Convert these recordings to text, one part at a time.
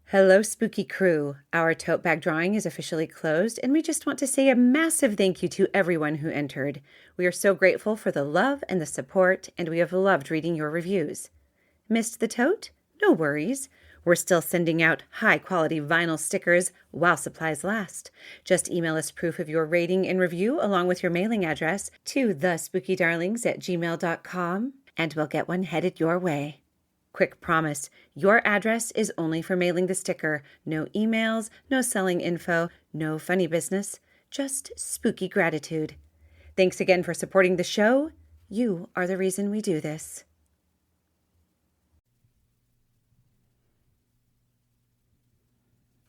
Hello, spooky crew. Our tote bag drawing is officially closed, and we just want to say a massive thank you to everyone who entered. We are so grateful for the love and the support, and we have loved reading your reviews. Missed the tote? No worries. We're still sending out high-quality vinyl stickers while supplies last. Just email us proof of your rating and review along with your mailing address to thespookydarlings@gmail.com, and we'll get one headed your way. Quick promise, your address is only for mailing the sticker. No emails, no selling info, no funny business, just spooky gratitude. Thanks again for supporting the show. You are the reason we do this.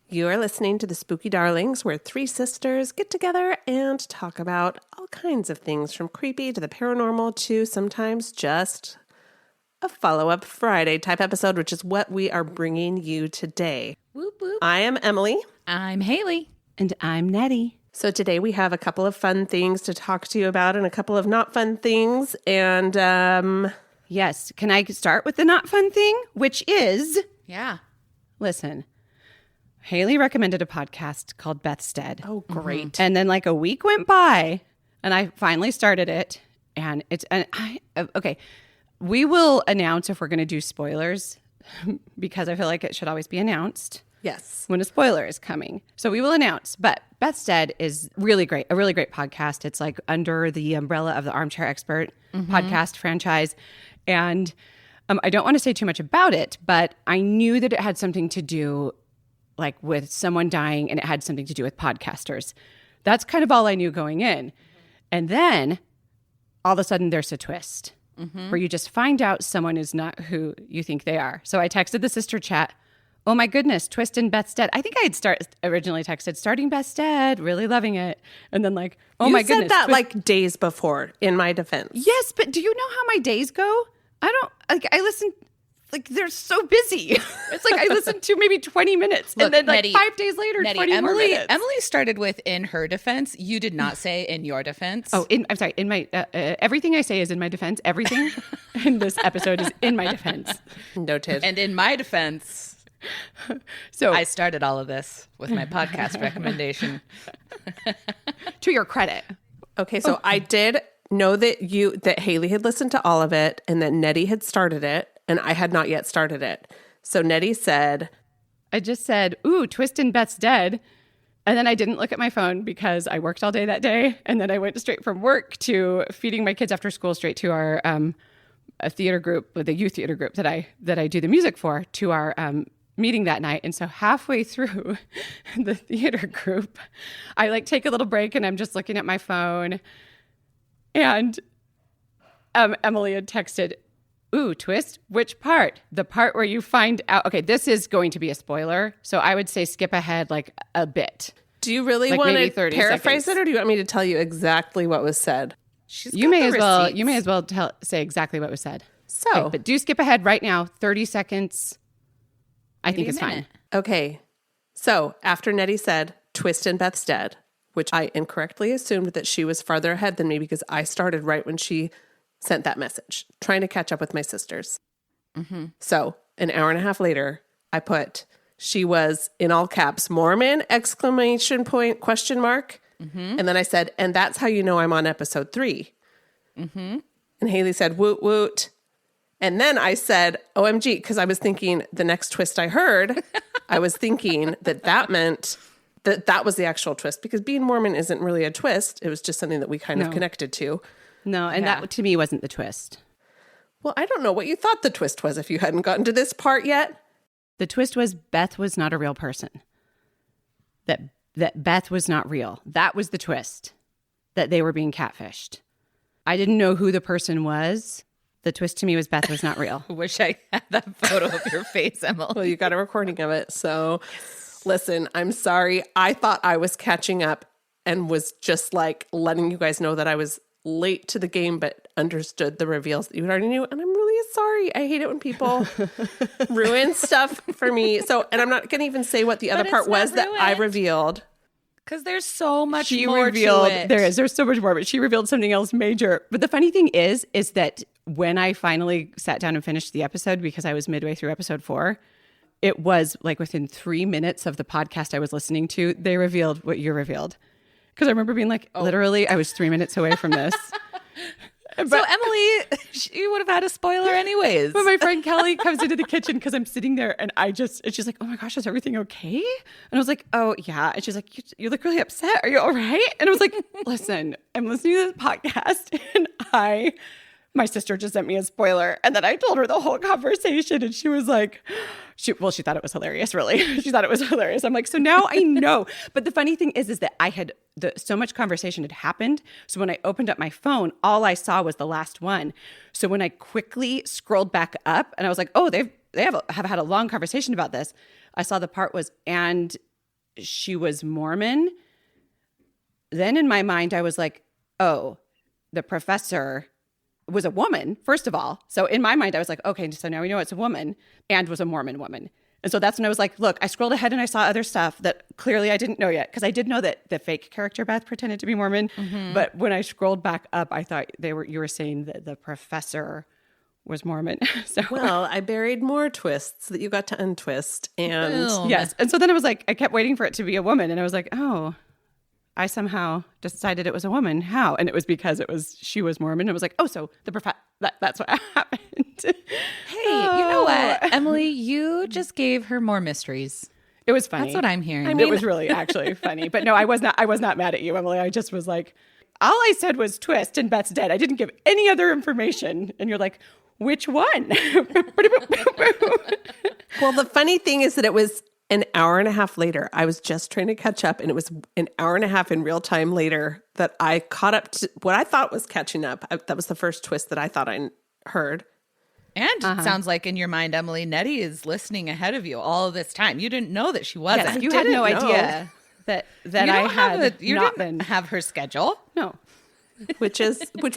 You are listening to the Spooky Darlings, where three sisters get together and talk about all kinds of things, from creepy to the paranormal to sometimes just a follow-up Friday type episode, which is what we are bringing you today. Whoop, whoop. I am Emily. I'm Haley. And I'm Nettie. So today we have a couple of fun things to talk to you about and a couple of not fun things. And Yes, can I start with the not fun thing? Which is, Yeah. listen, Haley recommended a podcast called Bethstead. oh, great. And then like a week went by and I finally started it. And okay, we will announce if we're going to do spoilers because I feel like it should always be announced Yes. when a spoiler is coming. So we will announce. But Bethstead is really great, a really great podcast. It's like under the umbrella of the Armchair Expert podcast franchise. And I don't want to say too much about it, but I knew that it had something to do like with someone dying, and it had something to do with podcasters. That's kind of all I knew going in. And then all of a sudden there's a twist where you just find out someone is not who you think they are. So I texted the sister chat, oh my goodness, twist in Bethstead. I think I had originally texted starting Bethstead, really loving it. And then like, oh my goodness. You said that like days before, in my defense. Yes, but do you know how my days go? I listen, like they're so busy. It's like I listen to maybe 20 minutes Look, and then like Nettie, 5 days later, Nettie, 20 more minutes. Emily started with in her defense. You did not say in your defense. Oh, I'm sorry. In my everything I say is in my defense. Everything in this episode is in my defense. Noted. And in my defense, So I started all of this with my podcast recommendation. to your credit, Okay, so I did know that Haley had listened to all of it and that Nettie had started it, and I had not yet started it. So Nettie said, I just said, "Ooh, twist in Bethstead," and then I didn't look at my phone because I worked all day that day, and then I went straight from work to feeding my kids after school, straight to our a theater group, the youth theater group that I do the music for, to our meeting that night. And so halfway through the theater group, I like take a little break and I'm just looking at my phone. And Emily had texted, ooh, twist, which part? The part where you find out, okay, this is going to be a spoiler. So I would say skip ahead like a bit. do you really Like want maybe to 30 paraphrase seconds. it, or do you want me to tell you exactly what was said? You may as well say exactly what was said. So, Okay, but do skip ahead right now, 30 seconds. I think it's fine. okay. So after Nettie said twist in Bethstead, which I incorrectly assumed that she was farther ahead than me because I started right when she sent that message, trying to catch up with my sisters. So an hour and a half later, I put, she was in all caps, Mormon, exclamation point, question mark. And then I said, and that's how you know I'm on episode 3. And Haley said, woot, woot. And then I said, OMG, because I was thinking the next twist I heard, I was thinking that meant that was the actual twist, because being Mormon isn't really a twist. It was just something that we kind of connected to. No, and that to me wasn't the twist. Well, I don't know what you thought the twist was if you hadn't gotten to this part yet. The twist was Beth was not a real person. That Beth was not real. That was the twist. That they were being catfished. I didn't know who the person was. The twist to me was Beth was not real. Wish I had that photo of your face, Emily. Well, you got a recording of it. So listen, I'm sorry. I thought I was catching up and was just like letting you guys know that I was late to the game, but understood the reveals that you already knew. And I'm really sorry. I hate it when people ruin stuff for me. So, and I'm not going to even say what the other part was that I revealed. Because there's so much She more revealed, to it. there's so much more, but she revealed something else major. But the funny thing is that when I finally sat down and finished the episode, because I was midway through episode 4, it was like within 3 minutes of the podcast I was listening to, they revealed what you revealed. Because I remember being like, literally, I was 3 minutes away from this. So Emily, she would have had a spoiler anyways. But my friend Kelly comes into the kitchen because I'm sitting there and she's like, oh my gosh, is everything okay? And I was like, oh yeah. And she's like, you look really upset. Are you all right? And I was like, listen, I'm listening to this podcast and my sister just sent me a spoiler. And then I told her the whole conversation and she was like, she thought it was hilarious, really. She thought it was hilarious. I'm like, so now I know. But the funny thing is that I had so much conversation had happened. So when I opened up my phone, all I saw was the last one. So when I quickly scrolled back up and I was like, oh, they have had a long conversation about this. I saw the part was, and she was Mormon. Then in my mind, I was like, oh, the professor was a woman, first of all. So in my mind, I was like, okay, so now we know it's a woman and was a Mormon woman. And so that's when I was like, look, I scrolled ahead and I saw other stuff that clearly I didn't know yet. Because I did know that the fake character Beth pretended to be Mormon. Mm-hmm. But when I scrolled back up, I thought you were saying that the professor was Mormon. So well, I buried more twists that you got to untwist. And yes. And so then I was like, I kept waiting for it to be a woman. And I was like, oh, I somehow decided it was a woman. How? And it was because she was Mormon. It was like, oh, so that's what happened. Hey, you know what, Emily? You just gave her more mysteries. It was funny. That's what I'm hearing. I mean, it was really actually funny. But no, I was not mad at you, Emily. I just was like, all I said was twist and Beth's dead. I didn't give any other information. And you're like, which one? Well, the funny thing is that it was an hour and a half later. I was just trying to catch up, and it was an hour and a half in real time later that I caught up to what I thought was catching up. That was the first twist that I thought I heard. And it sounds like in your mind, Emily, Nettie is listening ahead of you all this time. You didn't know that she wasn't. Yes, you had no idea that I had not been. Have her schedule. No. Which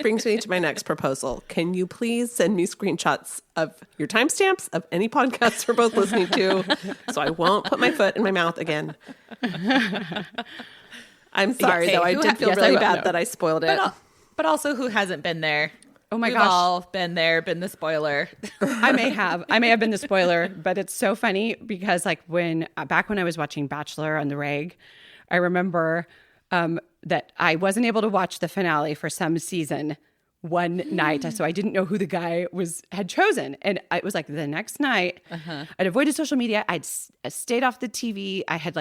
brings me to my next proposal. Can you please send me screenshots of your timestamps of any podcasts we're both listening to so I won't put my foot in my mouth again? I'm sorry, though. I did feel really bad that I spoiled it. But also, who hasn't been there? Oh my We've gosh. all been there, been the spoiler. I may have been the spoiler, but it's so funny because back when I was watching Bachelor on the reg, I remember that I wasn't able to watch the finale for some season one night. So I didn't know who the guy had chosen. And it was like the next night, I'd avoided social media. I'd stayed off the TV. I had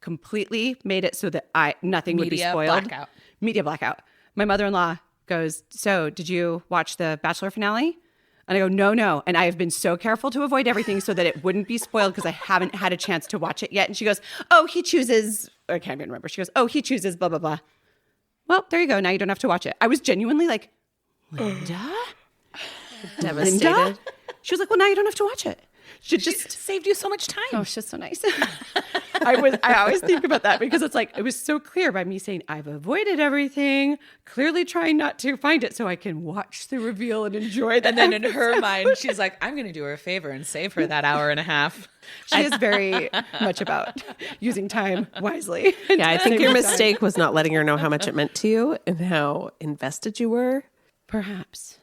completely made it so that nothing would be spoiled. Media blackout. My mother-in-law goes, so did you watch the Bachelor finale? And I go, no. And I have been so careful to avoid everything so that it wouldn't be spoiled because I haven't had a chance to watch it yet. And she goes, oh, he chooses, I can't even remember. She goes, oh, he chooses blah, blah, blah. Well, there you go. Now you don't have to watch it. I was genuinely like, Linda? Devastated. Linda? She was like, well, now you don't have to watch it. She just saved you so much time. Oh, she's so nice. I always think about that because it's like, it was so clear by me saying, I've avoided everything, clearly trying not to find it so I can watch the reveal and enjoy that. And then in her mind, she's like, I'm going to do her a favor and save her that hour and a half. She is very much about using time wisely. Yeah, I think your mistake was not letting her know how much it meant to you and how invested you were. Perhaps.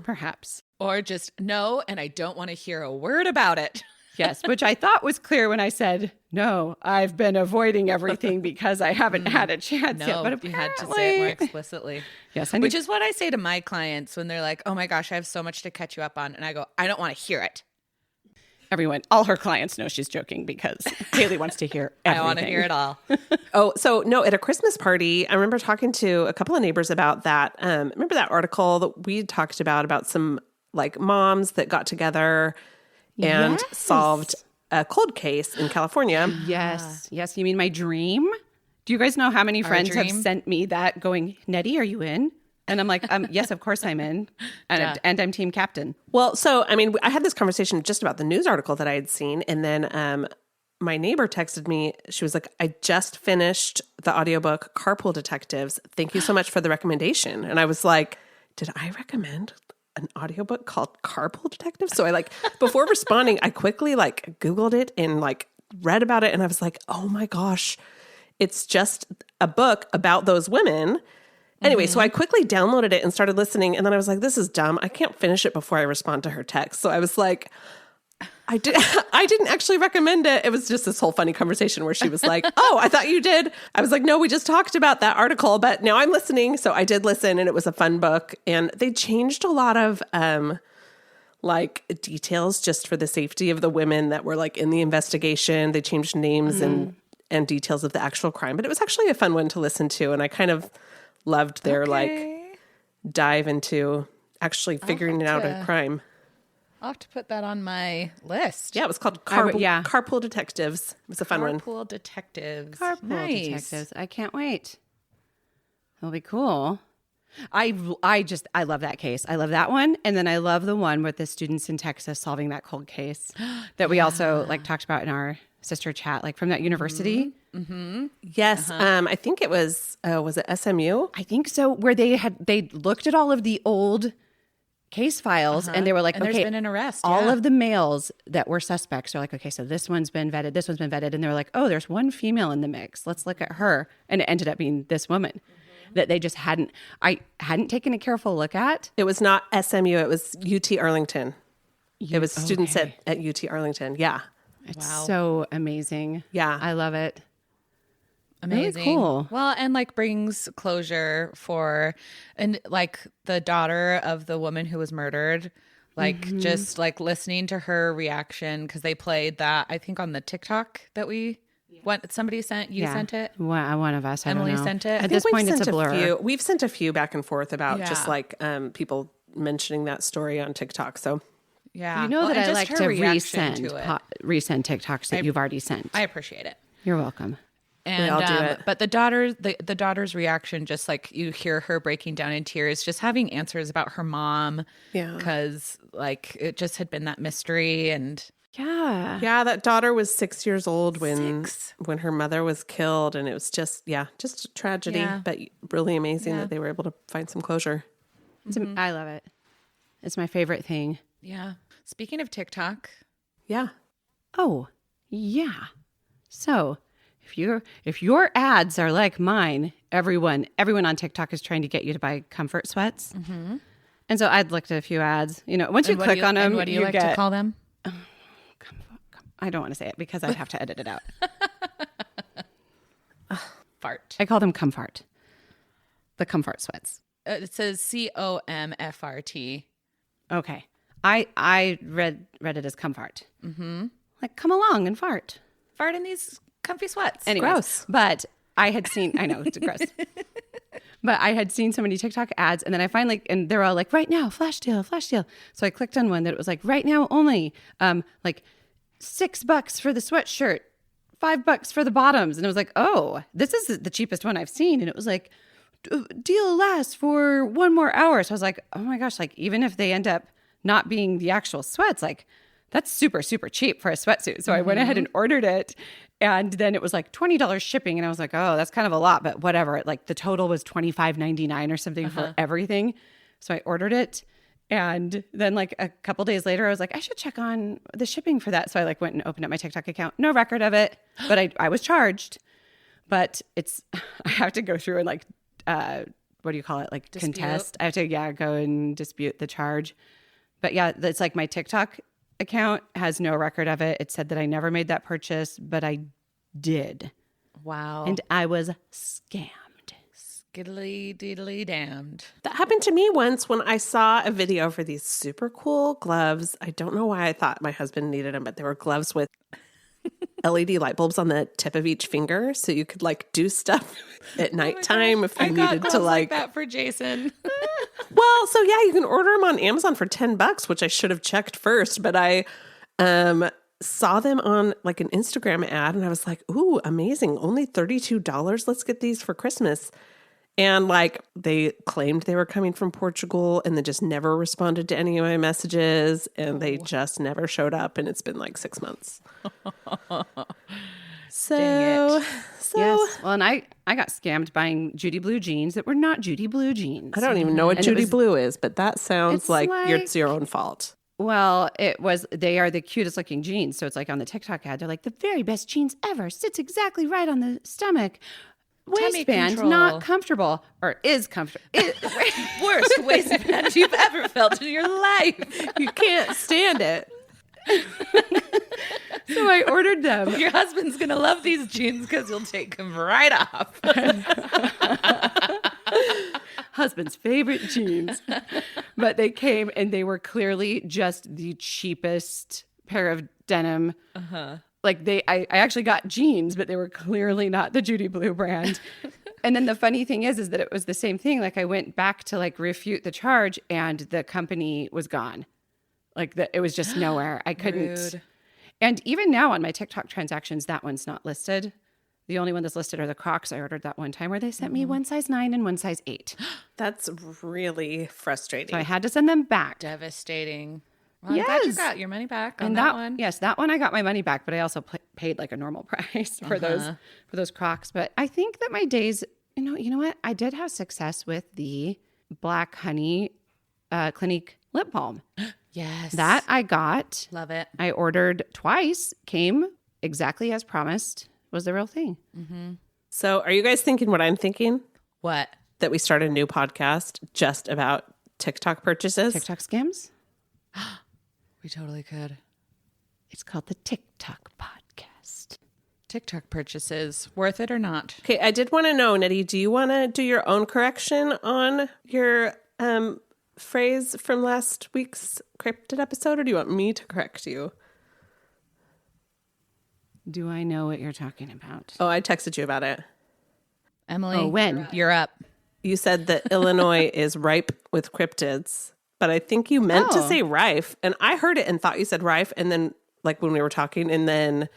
Perhaps. Or just no, and I don't want to hear a word about it. Yes, which I thought was clear when I said, no, I've been avoiding everything because I haven't had a chance yet. But you had to say it more explicitly. Yes, which is what I say to my clients when they're like, oh my gosh, I have so much to catch you up on. And I go, I don't want to hear it. Everyone, all her clients know she's joking because Haley wants to hear everything. I want to hear it all. Oh, so no, at a Christmas party, I remember talking to a couple of neighbors about that. Remember that article that we talked about some moms that got together and solved a cold case in California? Yes. You mean my dream? Do you guys know how many friends have sent me that going, Nettie, are you in? And I'm like, yes, of course I'm in. And I'm team captain. Well, so, I mean, I had this conversation just about the news article that I had seen. And then my neighbor texted me. She was like, I just finished the audiobook Carpool Detectives. Thank you so much for the recommendation. And I was like, did I recommend an audiobook called Carpool Detectives? So I before responding, I quickly Googled it and read about it. And I was like, oh my gosh, it's just a book about those women. Anyway, so I quickly downloaded it and started listening. And then I was like, this is dumb. I can't finish it before I respond to her text. So I was like, I didn't actually recommend it. It was just this whole funny conversation where she was like, oh, I thought you did. I was like, no, we just talked about that article, but now I'm listening. So I did listen, and it was a fun book. And they changed a lot of like details just for the safety of the women that were like in the investigation. They changed names and details of the actual crime, but it was actually a fun one to listen to. And I kind of loved their like dive into actually figuring out a crime. I'll have to put that on my list. Yeah, it was called Carpool Detectives. It was a fun one. Carpool Detectives. Carpool Detectives. I can't wait. It'll be cool. I love that case. I love that one. And then I love the one with the students in Texas solving that cold case that we also like talked about in our sister chat, like from that university. Yes. I think it was it SMU? I think so, where they looked at all of the old case files and they were like, and okay, there's been an arrest. All of the males that were suspects are like, okay, so this one's been vetted, this one's been vetted. And they were like, oh, there's one female in the mix. Let's look at her. And it ended up being this woman that they just hadn't taken a careful look at. It was not SMU. It was UT Arlington. It was students at UT Arlington. Yeah. It's so amazing. Yeah. I love it. Amazing. Really cool. Well, and like brings closure for, and like the daughter of the woman who was murdered, like just like listening to her reaction, because they played that, I think, on the TikTok that somebody sent, sent it? One of us, Emily I don't know. sent it. At this point, it's a blur. We've sent a few back and forth about just like people mentioning that story on TikTok. So yeah, you know that I like to resend TikToks that you've already sent. I appreciate it. You're welcome. And I'll do it. But the daughter's reaction, just like you hear her breaking down in tears, just having answers about her mom. Yeah. Because like it just had been that mystery. And yeah, that daughter was 6 years old when her mother was killed, and it was just a tragedy, but really amazing that they were able to find some closure. I love it. It's my favorite thing. Yeah. Speaking of TikTok. Yeah. Oh, yeah. So if your ads are like mine, everyone on TikTok is trying to get you to buy comfort sweats. And so I'd looked at a few ads. You know, once you click on them, what do you like to call them? I don't want to say it because I'd have to edit it out. Fart. I call them Comfort. The Comfort sweats. It says COMFRT. Okay. I read it as Comfort. Like, come along and fart. Fart in these comfy sweats. Anyways, gross. But I had seen, I know, it's gross. But I had seen so many TikTok ads, and then I finally, and they're all like, right now, flash deal. So I clicked on one that was like, right now only, like $6 for the sweatshirt, $5 for the bottoms. And it was like, oh, this is the cheapest one I've seen. And it was like, deal lasts for 1 more hour. So I was like, oh my gosh, like even if they end up not being the actual sweats, like that's super, super cheap for a sweatsuit. So I went ahead and ordered it. And then it was like $20 shipping. And I was like, oh, that's kind of a lot, but whatever. Like the total was $25.99 or something for everything. So I ordered it. And then like a couple days later, I was like, I should check on the shipping for that. So I like went and opened up my TikTok account. No record of it, but I was charged. But I have to go through and like, what do you call it? Like dispute. Contest. I have to, go and dispute the charge. But yeah, it's like my TikTok account has no record of it. It said that I never made that purchase, but I did. Wow. And I was scammed. Skiddly diddly damned. That happened to me once when I saw a video for these super cool gloves. I don't know why I thought my husband needed them, but they were gloves with LED light bulbs on the tip of each finger, so you could like do stuff at nighttime if you needed to like that for Jason. Well, so yeah, you can order them on Amazon for $10, which I should have checked first, but I saw them on like an Instagram ad and I was like, ooh, amazing. Only $32. Let's get these for Christmas. And like they claimed they were coming from Portugal and then just never responded to any of my messages and they just never showed up. And it's been like 6 months. Dang it. Yes. Well, and I got scammed buying Judy Blue jeans that were not Judy Blue jeans. I don't even know what Judy Blue is, but that sounds like it's your own fault. Well, they are the cutest looking jeans. So it's like on the TikTok ad, they're like the very best jeans ever. Sits exactly right on the stomach. Waistband, not comfortable, or is comfortable. Worst waistband you've ever felt in your life. You can't stand it. So I ordered them. Your husband's going to love these jeans because you'll take them right off. Husband's favorite jeans. But they came and they were clearly just the cheapest pair of denim. Like I actually got jeans, but they were clearly not the Judy Blue brand. And then the funny thing is that it was the same thing. Like I went back to like refute the charge and the company was gone. Like it was just nowhere. I couldn't. Rude. And even now on my TikTok transactions, that one's not listed. The only one that's listed are the Crocs. I ordered that one time where they sent me one size 9 and one size 8. That's really frustrating. So I had to send them back. Devastating. Well, I'm glad you Yes. got your money back on And that one. Yes, that one I got my money back, but I also paid like a normal price for those Crocs. But I think that my days, you know what? I did have success with the Black Honey Clinique lip balm. Yes. That I got. Love it. I ordered twice, came exactly as promised, was the real thing. So are you guys thinking what I'm thinking? What? That we start a new podcast just about TikTok purchases? TikTok skims. We totally could. It's called the TikTok podcast. TikTok purchases, worth it or not? Okay, I did want to know, Nettie, do you want to do your own correction on your phrase from last week's cryptid episode, or do you want me to correct you? Do I know what you're talking about? Oh, I texted you about it. Emily, Oh, when? You're up. You said that Illinois is ripe with cryptids, but I think you meant to say Rife, and I heard it and thought you said Rife, and then like when we were talking, and then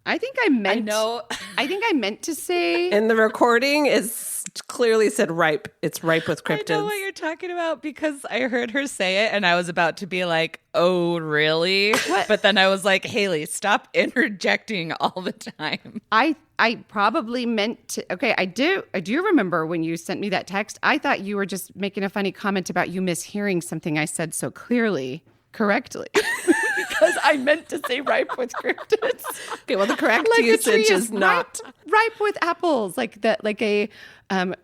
I think I meant. I know. I think I meant to say. in the recording is clearly said ripe. It's ripe with cryptids. I know what you're talking about because I heard her say it and I was about to be like, oh, really? But then I was like, Haley, stop interjecting all the time. I probably meant to. Okay, I do remember when you sent me that text. I thought you were just making a funny comment about you mishearing something I said so correctly. Because I meant to say ripe with cryptids. Okay, well, the correct Like a tree usage is not. ripe with apples. Like that. Like I'm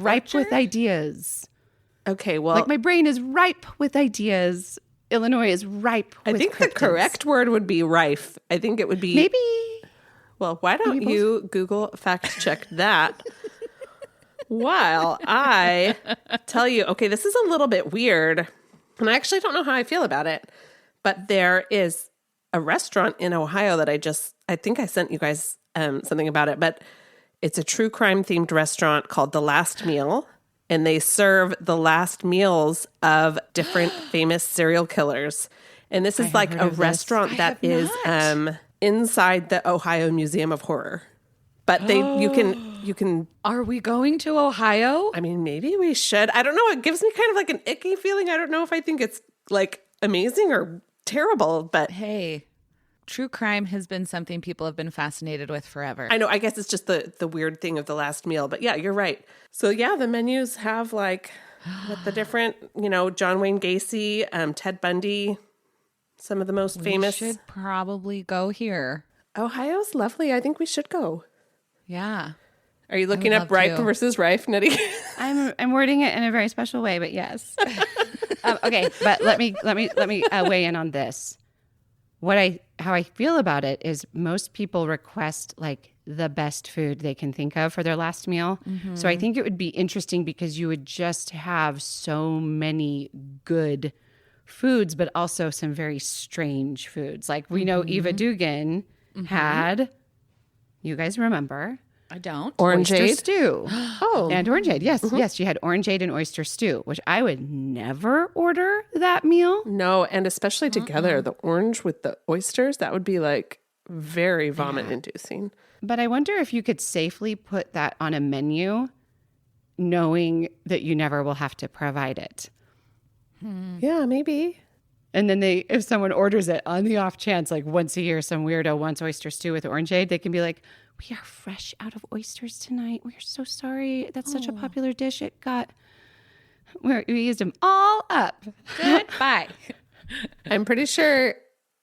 ripe with ideas. Okay, well, Like my brain is ripe with ideas. Illinois is ripe with I think cryptids. the correct word would be rife. I think it would be Maybe. Well, why don't you Google fact check that while I tell you, okay, this is a little bit weird, and I actually don't know how I feel about it, but there is a restaurant in Ohio that I think I sent you guys something about it, but it's a true crime themed restaurant called The Last Meal, and they serve the last meals of different famous serial killers. And this is like a restaurant that is inside the Ohio Museum of Horror. But you can Are we going to Ohio? I mean, maybe we should. I don't know. It gives me kind of like an icky feeling. I don't know if I think it's like amazing or terrible, but Hey, true crime has been something people have been fascinated with forever. I know. I guess it's just the weird thing of the last meal. But yeah, you're right. So yeah, the menus have like what the different, John Wayne Gacy, Ted Bundy, some of the most famous. We should probably go here. Ohio's lovely. I think we should go. Yeah. Are you looking love up ripe to. versus rife, Nettie? I'm wording it in a very special way, but yes. Okay, but let me weigh in on this. How I feel about it is most people request like the best food they can think of for their last meal. So I think it would be interesting because you would just have so many good foods, but also some very strange foods. Like we know Eva Dugan had, you guys remember? I don't. Orangeade oyster stew. Oh, And orangeade, yes, yes. She had orangeade and oyster stew, which I would never order that meal. no, and especially together, the orange with the oysters, that would be like very vomit inducing. But I wonder if you could safely put that on a menu, knowing that you never will have to provide it. Yeah, maybe. And then if someone orders it on the off chance, like once a year, some weirdo wants oyster stew with orangeade, they can be like, "We are fresh out of oysters tonight. We are so sorry. That's such a popular dish. We used them all up." Goodbye. I'm pretty sure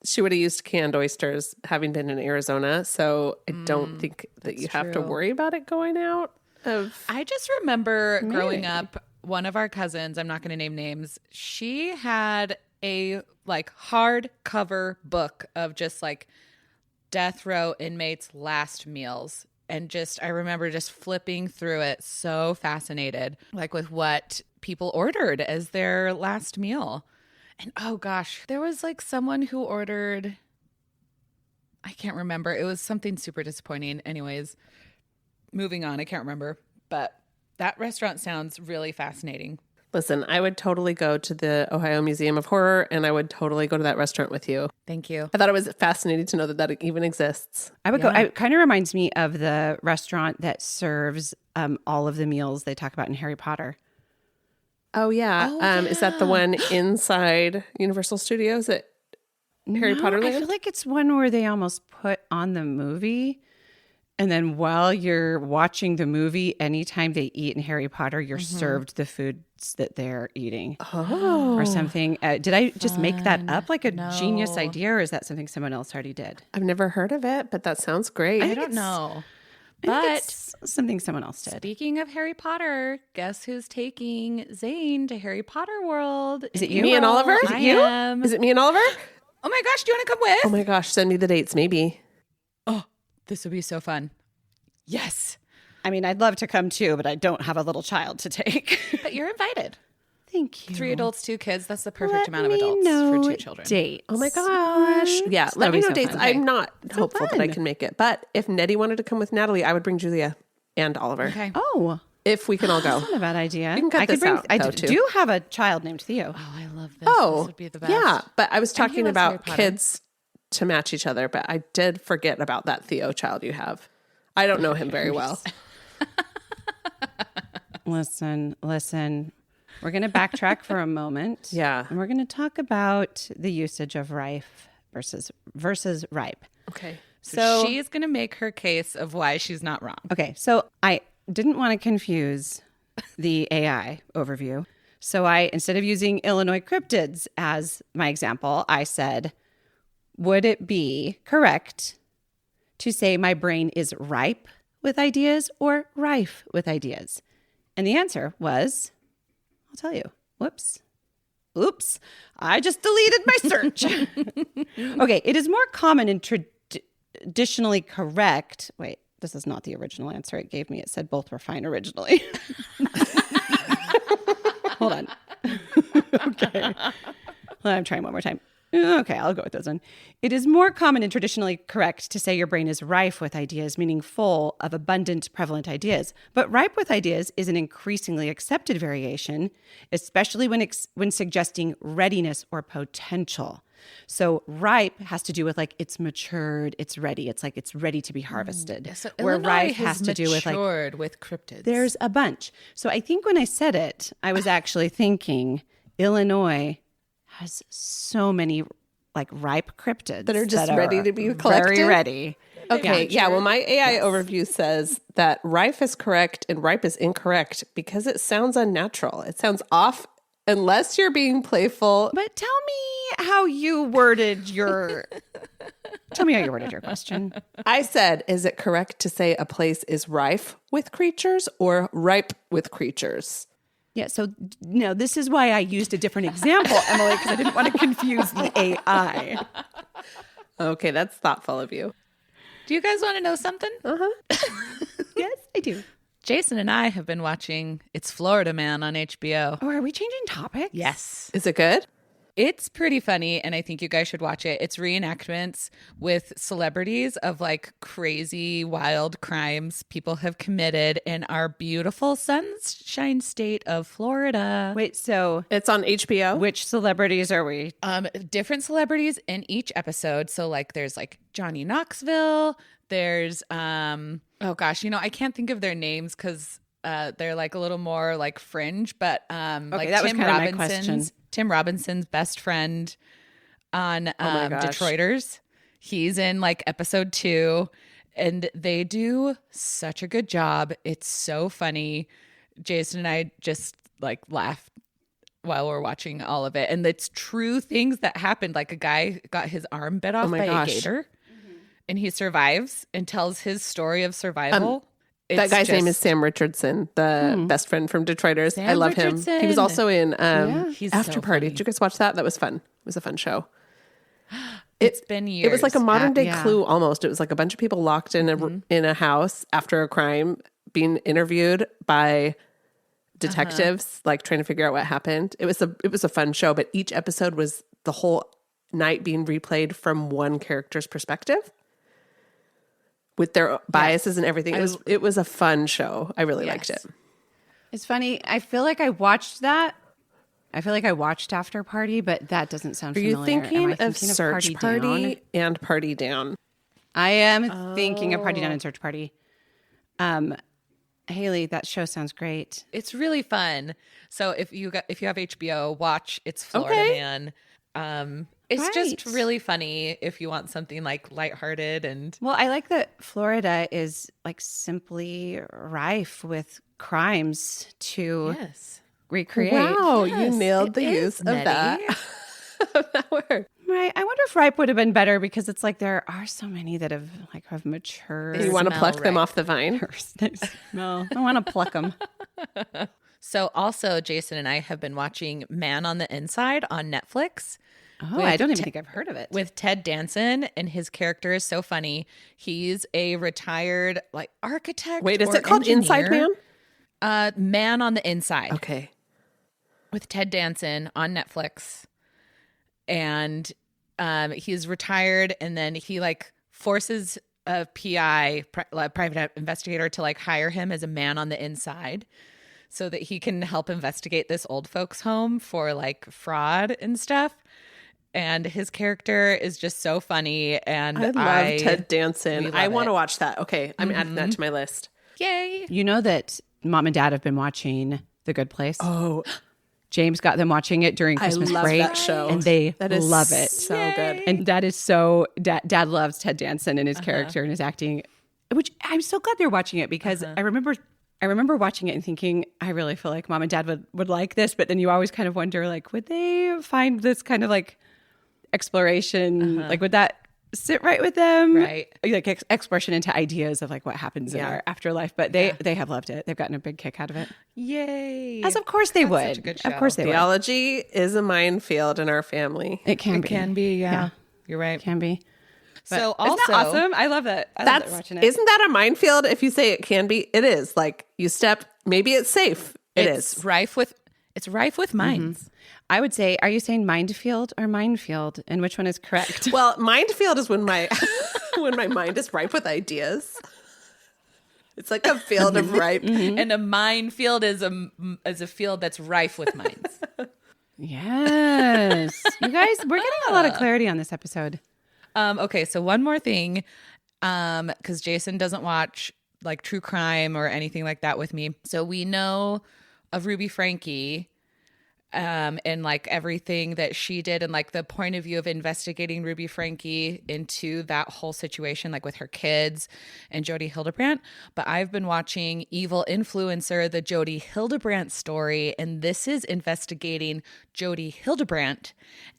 she would have used canned oysters having been in Arizona. So I don't think that you have to true. worry about it going out of. I just remember growing up, one of our cousins, I'm not going to name names, she had a like hardcover book of just like death row inmates' last meals. And just, I remember just flipping through it, so fascinated, like with what people ordered as their last meal. And oh gosh, there was like someone who ordered, I can't remember. It was something super disappointing. Anyways, moving on. I can't remember. But that restaurant sounds really fascinating. Listen, I would totally go to the Ohio Museum of Horror, and I would totally go to that restaurant with you. Thank you. I thought it was fascinating to know that that even exists. I would go. It kind of reminds me of the restaurant that serves all of the meals they talk about in Harry Potter. Oh, yeah. Is that the one inside Universal Studios at Harry Potter Land? I feel like it's one where they almost put on the movie. And then while you're watching the movie, anytime they eat in Harry Potter, you're served the foods that they're eating. Oh. Or something. Did I just make that up like a genius idea, or is that something someone else already did? I've never heard of it, but that sounds great. I don't know. I think But it's something someone else did. speaking of Harry Potter, guess who's taking Zane to Harry Potter World? Is it you? Me and Oliver? Is it you? am. Is it me and Oliver? Oh my gosh, do you want to come with? Oh my gosh, send me the dates, maybe. Oh, this would be so fun. Yes. I mean, I'd love to come too, but I don't have a little child to take. But you're invited. Thank you. 3 adults, 2 kids. That's the perfect Let amount of me adults know for 2 children. Dates. Oh my gosh. Yeah, let That'll me be know so dates. fun. I'm not hopeful that I fun. can make it. But if Nettie wanted to come with Natalie, I would bring Julia and Oliver. Okay. Oh, If we can all go. that's not a bad idea. You can cut I could this bring. out, I though, do too. have a child named Theo. Oh, I love this. Oh, This would be the best. yeah. But I was talking loves Harry about Potter. kids to match each other, but I did forget about that Theo child you have. I don't know him very well. Listen. We're going to backtrack for a moment. Yeah. And we're going to talk about the usage of Rife versus Ripe. Okay. So she is going to make her case of why she's not wrong. Okay, so I didn't want to confuse the AI overview. So I, instead of using Illinois cryptids as my example, I said, would it be correct to say my brain is ripe with ideas or rife with ideas? And the answer was, I'll tell you, oops, I just deleted my search. Okay, it is more common and traditionally correct. Wait, this is not the original answer it gave me. It said both were fine originally. Hold on. Okay. I'm trying one more time. Okay, I'll go with this one. It is more common and traditionally correct to say your brain is rife with ideas, meaning full of abundant, prevalent ideas. But ripe with ideas is an increasingly accepted variation, especially when suggesting readiness or potential. So ripe has to do with like it's matured, it's ready. It's like it's ready to be harvested. So Where Illinois rife has to do with like matured with cryptids. there's a bunch. So I think when I said it, I was actually thinking Illinois has so many like ripe cryptids That are just ready to be Very collected? ready. Okay, yeah. Well, my AI overview says that rife is correct and ripe is incorrect because it sounds unnatural. It sounds off unless you're being playful. But tell me how you worded your question. I said, is it correct to say a place is rife with creatures or ripe with creatures? Yeah, so no, this is why I used a different example, Emily, because I didn't want to confuse the AI. Okay, that's thoughtful of you. Do you guys want to know something? Yes, I do. Jason and I have been watching It's Florida Man on HBO. Oh, are we changing topics? Yes. Is it good? It's pretty funny, and I think you guys should watch it. It's reenactments with celebrities of like crazy, wild crimes people have committed in our beautiful sunshine state of Florida. Wait, so It's on HBO. which celebrities are we? Different celebrities in each episode. So like there's like Johnny Knoxville. There's oh gosh, I can't think of their names because they're like a little more like fringe, but like that was kind of my question. Tim Robinson's best friend on my gosh. Detroiters. He's in like episode 2, and they do such a good job. It's so funny. Jason and I just like laugh while we're watching all of it, and it's true things that happened. Like a guy got his arm bit off my by gosh. a gator, and he survives and tells his story of survival. That guy's name is Sam Richardson, the best friend from Detroiters. Sam I love him. Richardson. He was also in He's After so Party. funny. Did you guys watch that? That was fun. It was a fun show. It's been years. It was like a modern day yeah. Clue almost. It was like a bunch of people locked in a house after a crime being interviewed by detectives, like trying to figure out what happened. It was a fun show, but each episode was the whole night being replayed from one character's perspective with their biases and everything. It was a fun show. I really liked it. It's funny. I feel like I watched that. I feel like I watched After Party, but that doesn't sound Are familiar. you thinking Am I of thinking Search Party Down? and Party Down? I am thinking of Party Down and Search Party. Haley, that show sounds great. It's really fun. So if you have HBO, watch It's Florida Man. It's just Right. really funny if you want something like lighthearted and Well, I like that Florida is like simply rife with crimes to yes. recreate. Wow, Yes, you nailed the it use is, of Nettie. that. Of that word. Right. I wonder if ripe would have been better because it's like there are so many that have matured. You want to smell pluck them right. off the vine? No, I want to pluck them. So also Jason and I have been watching Man on the Inside on Netflix. Oh, I don't even think I've heard of it. With Ted Danson, and his character is so funny. He's a retired like architect. Wait, is or it called Inside engineer. Man? Man on the Inside. Okay. With Ted Danson on Netflix. And he's retired, and then he like forces a PI, private investigator, to like hire him as a man on the inside so that he can help investigate this old folks home for like fraud and stuff. And his character is just so funny. And I love Ted Danson. we I love want to it. watch that. Okay, I'm adding that to my list. Yay. You know that mom and dad have been watching The Good Place. Oh, James got them watching it during I Christmas love break, that show. and they That is love it. so good. And Dad is so Dad loves Ted Danson and his character and his acting, which I'm so glad they're watching it because I remember watching it and thinking I really feel like mom and dad would like this, but then you always kind of wonder like would they find this kind of like exploration like would that sit right with them, Right. like exploration into ideas of like what happens in our afterlife, but they have loved it. They've gotten a big kick out of it, Yay. as of course they would. such a good Of show. course they would. Theology is a minefield in our family. It can be. Can be, yeah. You're right. Can be. So Isn't also, that awesome? I love that. I love that watching it. Isn't that a minefield? If you say it can be, it is. Like you step, maybe it's safe. it's rife with mines. I would say, are you saying minefield or minefield? And which one is correct? Well, minefield is when my when my mind is ripe with ideas. It's like a field of ripe. And a minefield is a field that's rife with mines. Yes. You guys, we're getting a lot of clarity on this episode. Okay, so one more thing, because Jason doesn't watch like true crime or anything like that with me. So we know of Ruby Frankie, and like everything that she did, and like the point of view of investigating Ruby Frankie into that whole situation, like with her kids and Jody Hildebrandt. But I've been watching Evil Influencer, the Jody Hildebrandt story, and this is investigating Jody Hildebrandt.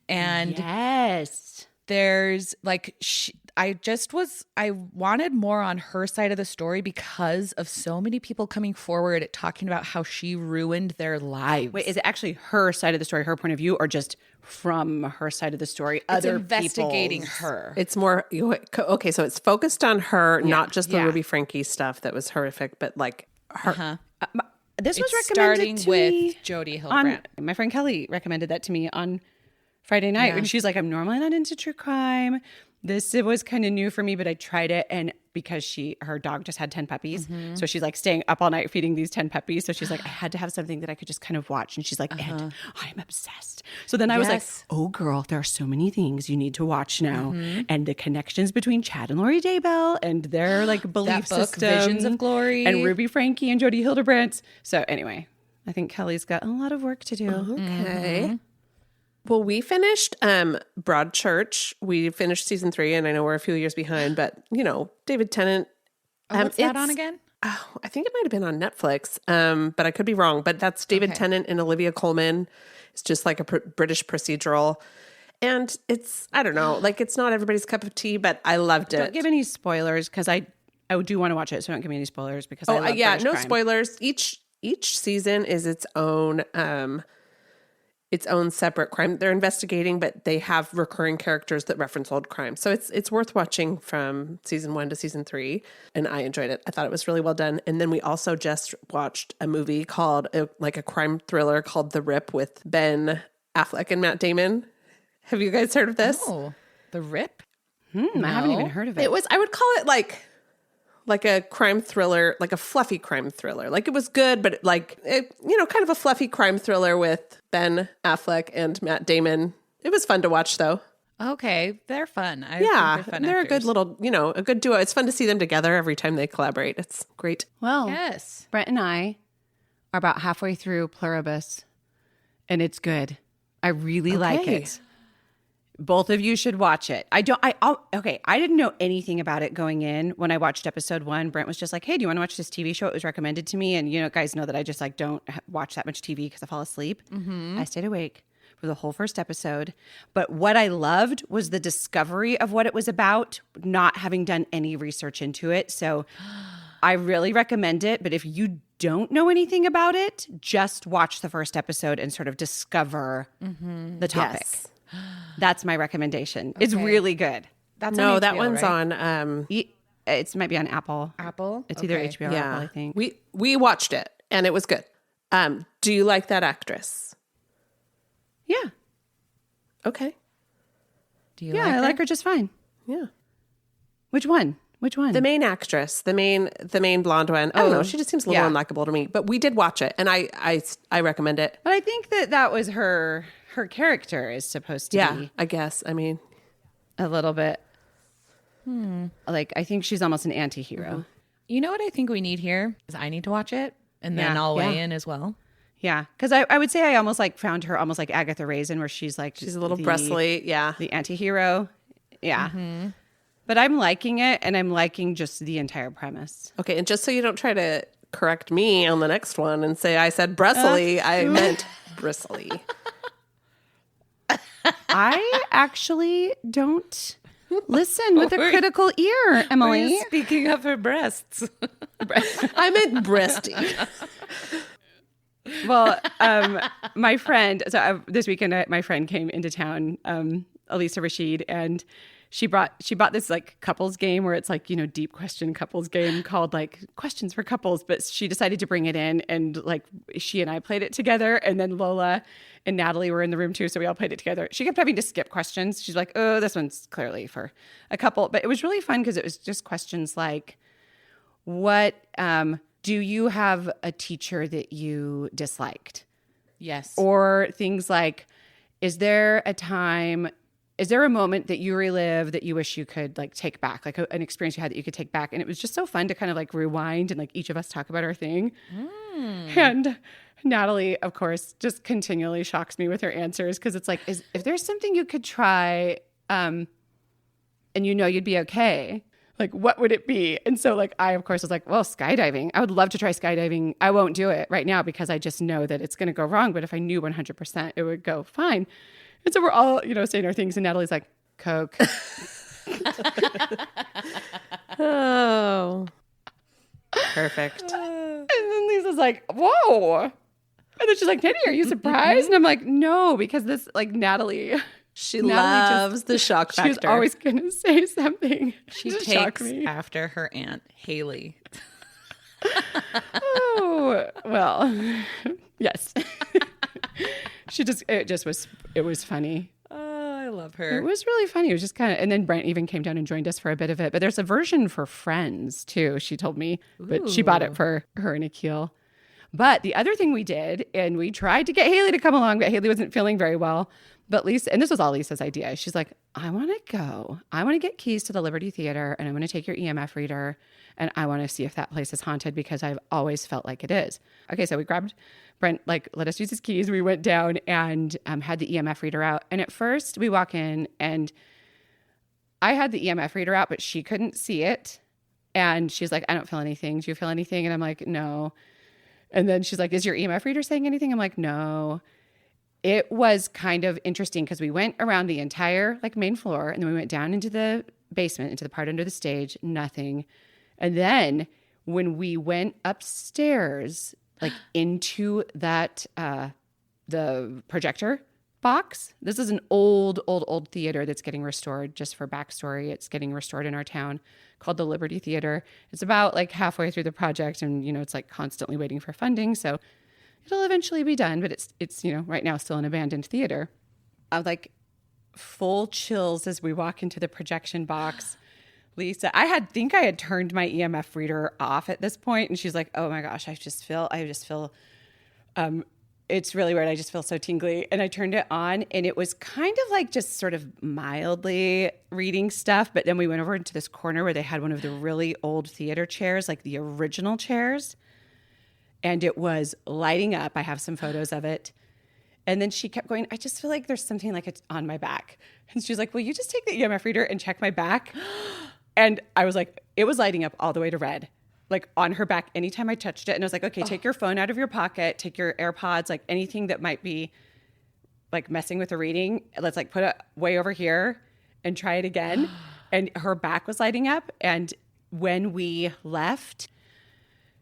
And Yes. there's like I wanted more on her side of the story because of so many people coming forward talking about how she ruined their lives. Wait, is it actually her side of the story, her point of view, or just from her side of the story? It's Other investigating people's? her. It's more okay. So it's focused on her, not just the Yeah. Ruby Frankie stuff that was horrific, but like her. This was It's recommended starting to with me Jody on, Hildebrandt. my friend Kelly recommended that to me on Friday night. And she's like, I'm normally not into true crime. It was kind of new for me, but I tried it. And because her dog just had 10 puppies. So she's like staying up all night feeding these 10 puppies. So she's like, I had to have something that I could just kind of watch. And she's like, and I'm obsessed. So then I was like, Yes. oh girl, there are so many things you need to watch now. And the connections between Chad and Lori Daybell and their like belief That book, system. Visions of Glory. And Ruby Frankie and Jody Hildebrandt. So anyway, I think Kelly's got a lot of work to do. Okay. Well, we finished Broadchurch. We finished season 3, and I know we're a few years behind, but you know, David Tennant. What's that it's- on again? Oh, I think it might have been on Netflix, but I could be wrong. But that's David Tennant and Olivia Colman. It's just like a British procedural. And I don't know, like it's not everybody's cup of tea, but I loved it. Don't give any spoilers because I I do want to watch it, so don't give me any spoilers because I love yeah, British no crime. spoilers. Each season is its own separate crime they're investigating, but they have recurring characters that reference old crimes. So it's worth watching from season 1 to season 3, and I enjoyed it. I thought it was really well done. And then we also just watched a movie called like a crime thriller called The Rip with Ben Affleck and Matt Damon. Have you guys heard of this? Oh, The Rip? I haven't even heard of it. I would call it like a crime thriller, like a fluffy crime thriller. Like it was good, but kind of a fluffy crime thriller with Ben Affleck and Matt Damon. It was fun to watch though. Okay, they're fun. I Yeah, think they're fun they're a actors. good little, a good duo. It's fun to see them together every time they collaborate. It's great. Well, Yes. Brent and I are about halfway through Pluribus, and it's good. I really like Okay. it. Both of you should watch it. I didn't know anything about it going in. When I watched episode 1, Brent was just like, hey, do you want to watch this TV show? It was recommended to me. And, guys know that I just don't watch that much TV because I fall asleep. I stayed awake for the whole first episode. But what I loved was the discovery of what it was about, not having done any research into it. So I really recommend it. But if you don't know anything about it, just watch the first episode and sort of discover the topic. Yes. That's my recommendation. It's really good. That's No, on that HBO, one's right? on. It might be on Apple. Apple. It's either Okay. HBO or Yeah, Apple, I think. we watched it and it was good. Do you like that actress? Yeah. Okay. Do you Yeah, like I her? like her just fine. Yeah. Which one? Which one? The main actress, the main blonde one. I don't know. She just seems a little yeah. unlikable to me. But we did watch it, and I recommend it. But I think that was her character is supposed to be I guess. I mean, a little bit like, I think she's almost an anti-hero. You know what I think we need here is I need to watch it, and then Yeah. I'll weigh Yeah. in as well. Yeah. Because I would say I almost found her almost like Agatha Raisin, where she's she's a little bristly. Yeah. the anti-hero. Yeah. But I'm liking it, and I'm liking just the entire premise. Okay, and just so you don't try to correct me on the next one and say I said bristly, I meant bristly. I actually don't listen with a critical ear, Emily. Speaking of her breasts. I meant breasty. Well, my friend, this weekend, my friend came into town, Elisa Rashid, and she bought this like couples game where it's like, deep question couples game called like Questions for Couples. But she decided to bring it in, and like she and I played it together. And then Lola and Natalie were in the room too. So we all played it together. She kept having to skip questions. She's like, oh, this one's clearly for a couple. But it was really fun because it was just questions like, what, do you have a teacher that you disliked? Yes. Or things like, is there a moment that you relive that you wish you could like take back, like an experience you had that you could take back? And it was just so fun to kind of like rewind and like each of us talk about our thing. And Natalie, of course, just continually shocks me with her answers because it's like, if there's something you could try and you'd be okay, like what would it be? And so like I, of course, was like, well, skydiving. I would love to try skydiving. I won't do it right now because I just know that it's going to go wrong. But if I knew 100% it would go fine. And so we're all, saying our things. And Natalie's like, Coke. Oh. Perfect. And then Lisa's like, whoa. And then she's like, Nettie, are you surprised? And I'm like, no, because this, like, Natalie Natalie just- loves the shock factor. she's always going to say something She to shock takes me. after her aunt, Haley. Oh, well, yes. It was funny. Oh, I love It her. was really funny. It was just kind of, and then Brent even came down and joined us for a bit of it. But there's a version for friends too, she told me, but she bought it for her and Akil. But the other thing we did, and we tried to get Haley to come along, but Haley wasn't feeling very well. But Lisa, and this was all Lisa's idea. She's like, I want to go. I want to get keys to the Liberty Theater, and I'm going to take your EMF reader, and I want to see if that place is haunted because I've always felt like it is. Okay, so we grabbed Brent, like, let us use his keys. We went down and had the EMF reader out. And at first, we walk in, and I had the EMF reader out, but she couldn't see it. And she's like, I don't feel anything. Do you feel anything? And I'm like, no. And then she's like, is your EMF reader saying anything? I'm like, no. It was kind of interesting because we went around the entire like main floor, and then we went down into the basement, into the part under the stage, nothing. And then when we went upstairs, like into that, the projector box, this is an old theater that's getting restored. Just for backstory, it's getting restored in our town, called the Liberty Theater. It's about like halfway through the project, and it's like constantly waiting for funding. So it'll eventually be done, but it's right now still an abandoned theater. Like full chills as we walk into the projection box. Lisa, I think I had turned my EMF reader off at this point, and she's like, "Oh my gosh, I just feel it's really weird. I just feel so tingly." And I turned it on, and it was kind of like just sort of mildly reading stuff. But then we went over into this corner where they had one of the really old theater chairs, like the original chairs, and it was lighting up. I have some photos of it. And then she kept going, "I just feel like there's something like it's on my back." And she's like, "Will you just take the EMF reader and check my back?" And I was like, it was lighting up all the way to red, like on her back anytime I touched it. And I was like, "Okay, take your phone out of your pocket, take your AirPods, like anything that might be like messing with the reading. Let's like put it way over here and try it again." And her back was lighting up. And when we left,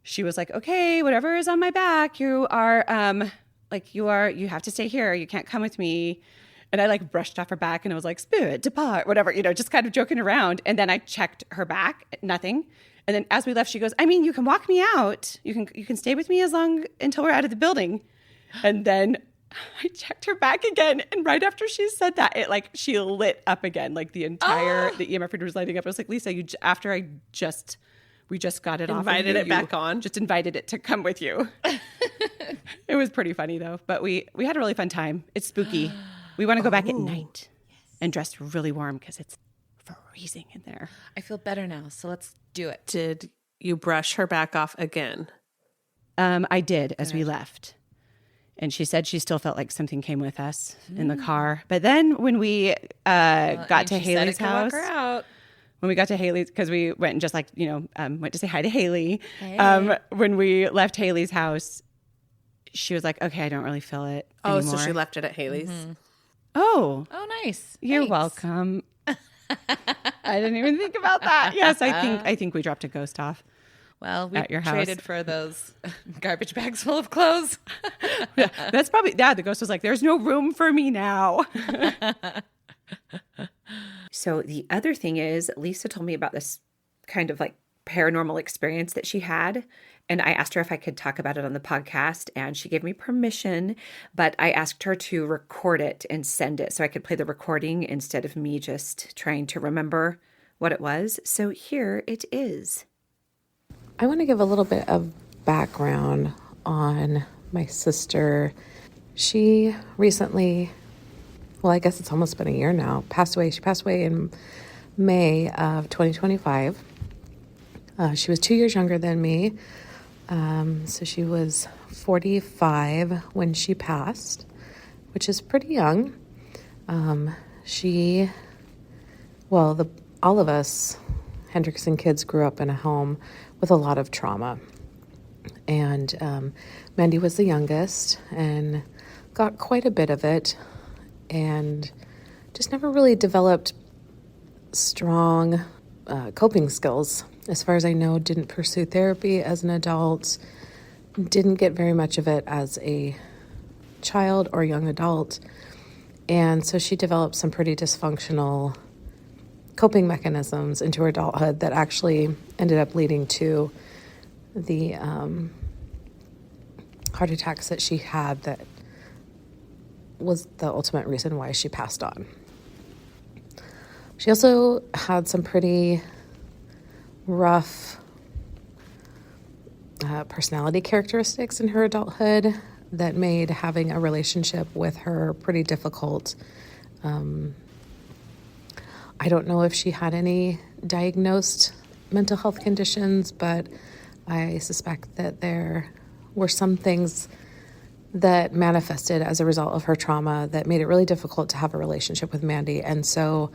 she was like, "Okay, whatever is on my back, you have to stay here. You can't come with me." And I like brushed off her back and I was like, "Spirit, depart," whatever, just kind of joking around. And then I checked her back, nothing. And then as we left, she goes, "I mean, you can walk me out. You can stay with me until we're out of the building." And then I checked her back again. And right after she said that, she lit up again. Like the EMF reader was lighting up. I was like, "Lisa, we just got it off. Invited it back on. Just invited it to come with you." It was pretty funny though. But we had a really fun time. It's spooky. We want to go back at night and dress really warm because it's freezing in there. I feel better now, so let's do it. Did you brush her back off again? I did as we left. And she said she still felt like something came with us in the car. But then when we got to Haley's house, when we got to Haley's, because we went and just went to say hi to Haley. Hey. When we left Haley's house, she was like, "Okay, I don't really feel it anymore." So she left it at Haley's. Mm-hmm. Oh, nice. You're welcome. I didn't even think about that. Yes, I think we dropped a ghost off. Well, we at your house. Traded for those garbage bags full of clothes. Yeah, that's probably, the ghost was like, "There's no room for me now." So the other thing is, Lisa told me about this kind of like paranormal experience that she had. And I asked her if I could talk about it on the podcast, and she gave me permission, but I asked her to record it and send it so I could play the recording instead of me just trying to remember what it was. So here it is. I want to give a little bit of background on my sister. She recently, well, I guess it's almost been a year now, passed away. She passed away in May of 2025. She was 2 years younger than me. So she was 45 when she passed, which is pretty young. All of us Hendrickson kids grew up in a home with a lot of trauma. And Mandy was the youngest and got quite a bit of it and just never really developed strong coping skills. As far as I know, didn't pursue therapy as an adult, didn't get very much of it as a child or young adult. And so she developed some pretty dysfunctional coping mechanisms into her adulthood that actually ended up leading to the heart attacks that she had that was the ultimate reason why she passed on. She also had some pretty rough personality characteristics in her adulthood that made having a relationship with her pretty difficult. I don't know if she had any diagnosed mental health conditions, but I suspect that there were some things that manifested as a result of her trauma that made it really difficult to have a relationship with Mandy. And so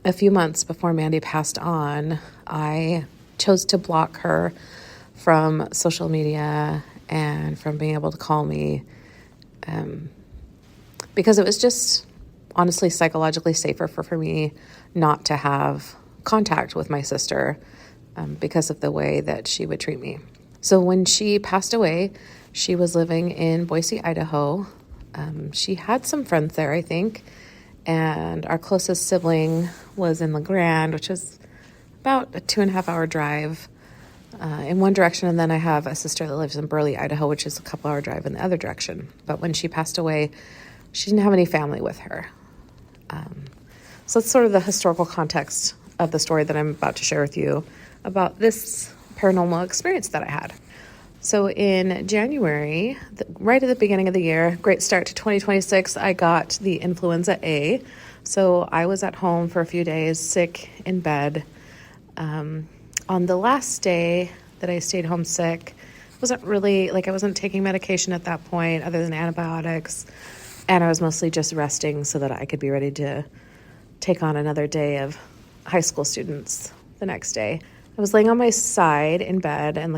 a few months before Mandy passed on, I chose to block her from social media and from being able to call me because it was just honestly psychologically safer for me not to have contact with my sister because of the way that she would treat me. So when she passed away, she was living in Boise, Idaho. She had some friends there, I think, and our closest sibling was in La Grande, which is about a 2.5-hour drive in one direction, and then I have a sister that lives in Burley, Idaho, which is a couple-hour drive in the other direction. But when she passed away, she didn't have any family with her. So that's sort of the historical context of the story that I'm about to share with you about this paranormal experience that I had. So in January, right at the beginning of the year, great start to 2026, I got the influenza A. So I was at home for a few days, sick in bed. On the last day that I stayed home sick, wasn't really, I wasn't taking medication at that point other than antibiotics. And I was mostly just resting so that I could be ready to take on another day of high school students the next day. I was laying on my side in bed and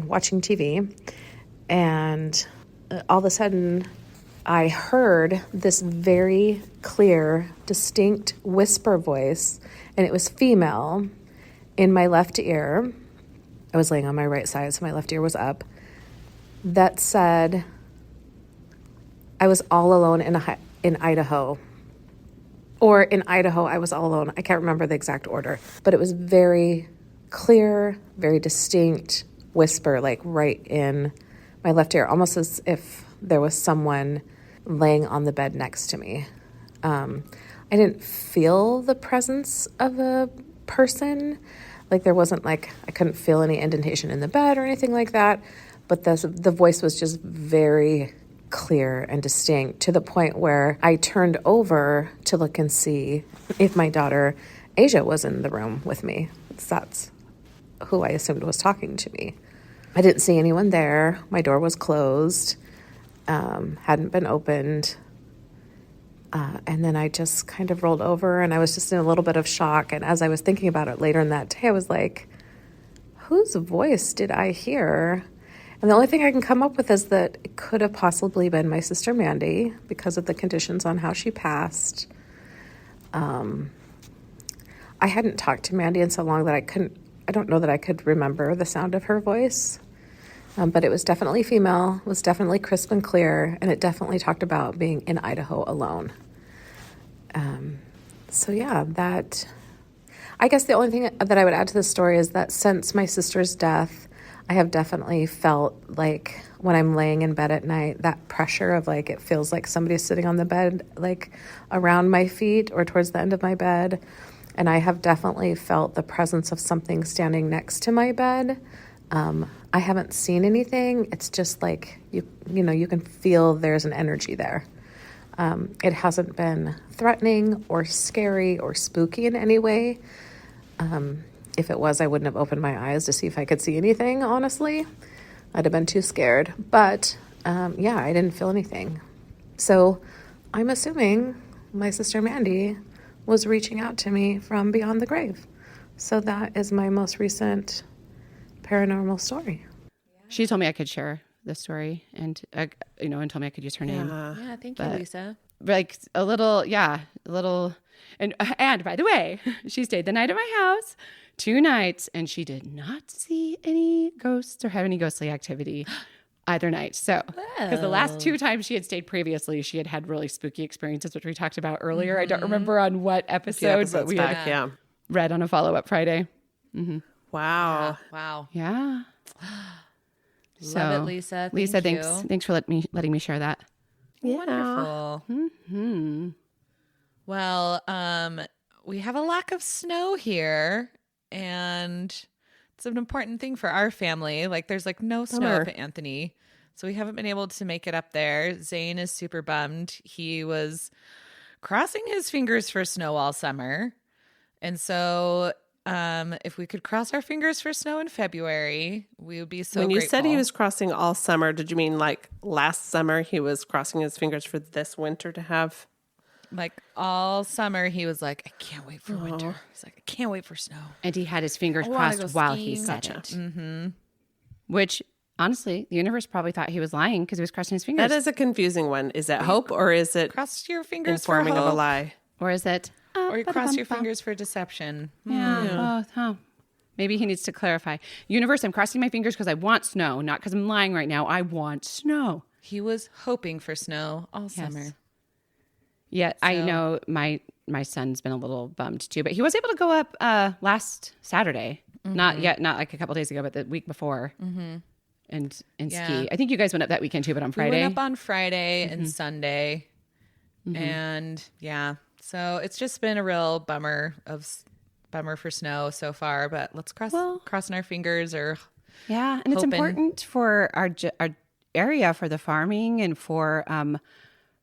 watching TV, and all of a sudden I heard this very clear, distinct whisper voice, and it was female, in my left ear. I was laying on my right side, so my left ear was up, that said, I was all alone in Idaho. Or in Idaho, I was all alone. I can't remember the exact order, but it was very clear, very distinct whisper, right in my left ear, almost as if there was someone laying on the bed next to me. I didn't feel the presence of a person. There wasn't I couldn't feel any indentation in the bed or anything like that, but the voice was just very clear and distinct, to the point where I turned over to look and see if my daughter Asia was in the room with me. That's who I assumed was talking to me. I didn't see anyone there. My door was closed, hadn't been opened. And then I just kind of rolled over, and I was just in a little bit of shock. And as I was thinking about it later in that day, I was like, whose voice did I hear? And the only thing I can come up with is that it could have possibly been my sister Mandy because of the conditions on how she passed. I hadn't talked to Mandy in so long that I don't know that I could remember the sound of her voice. But it was definitely female, was definitely crisp and clear, and it definitely talked about being in Idaho alone. I guess the only thing that I would add to this story is that since my sister's death, I have definitely felt when I'm laying in bed at night, that pressure of it feels like somebody's sitting on the bed, around my feet or towards the end of my bed. And I have definitely felt the presence of something standing next to my bed. I haven't seen anything. It's just you can feel there's an energy there. It hasn't been threatening or scary or spooky in any way. If it was, I wouldn't have opened my eyes to see if I could see anything, honestly. I'd have been too scared. But, I didn't feel anything. So I'm assuming my sister Mandy was reaching out to me from beyond the grave. So that is my most recent paranormal story. She told me I could share the story, and and told me I could use her name. Yeah, thank you, Lisa. A little. And by the way, she stayed the night at my house 2 nights, and she did not see any ghosts or have any ghostly activity either night. So, because the last 2 times she had stayed previously, she had really spooky experiences, which we talked about earlier. Mm-hmm. I don't remember on what episode, but we had read on a follow-up Friday. Mm-hmm. Wow. Yeah. Wow. Yeah. Love it, Lisa. Lisa, thanks for letting me share that. Yeah. Wonderful. Mm-hmm. Well, we have a lack of snow here, and it's an important thing for our family. There's no snow up at Anthony, so we haven't been able to make it up there. Zane is super bummed. He was crossing his fingers for snow all summer, and so if we could cross our fingers for snow in February, we would be so When you grateful. said he was crossing all summer, did you mean last summer he was crossing his fingers for this winter to have? All summer, he was like, I can't wait for winter. He's like, I can't wait for snow. And he had his fingers crossed while he said it. Mm-hmm. Which, honestly, the universe probably thought he was lying because he was crossing his fingers. That is a confusing one. Is that hope, or is it Cross your fingers for informing hope. of a lie? Or is it? Or you cross your fingers for deception. Yeah. Both, huh? Maybe he needs to clarify. Universe, I'm crossing my fingers because I want snow, not because I'm lying right now. I want snow. He was hoping for snow all summer. Yeah, I know my son's been a little bummed too, but he was able to go up last Saturday. Not like a couple days ago, but the week before. And ski. I think you guys went up that weekend too, but on Friday. We went up on Friday and Sunday. And so it's just been a real bummer for snow so far, but let's crossing our fingers or and it's important for our area for the farming and for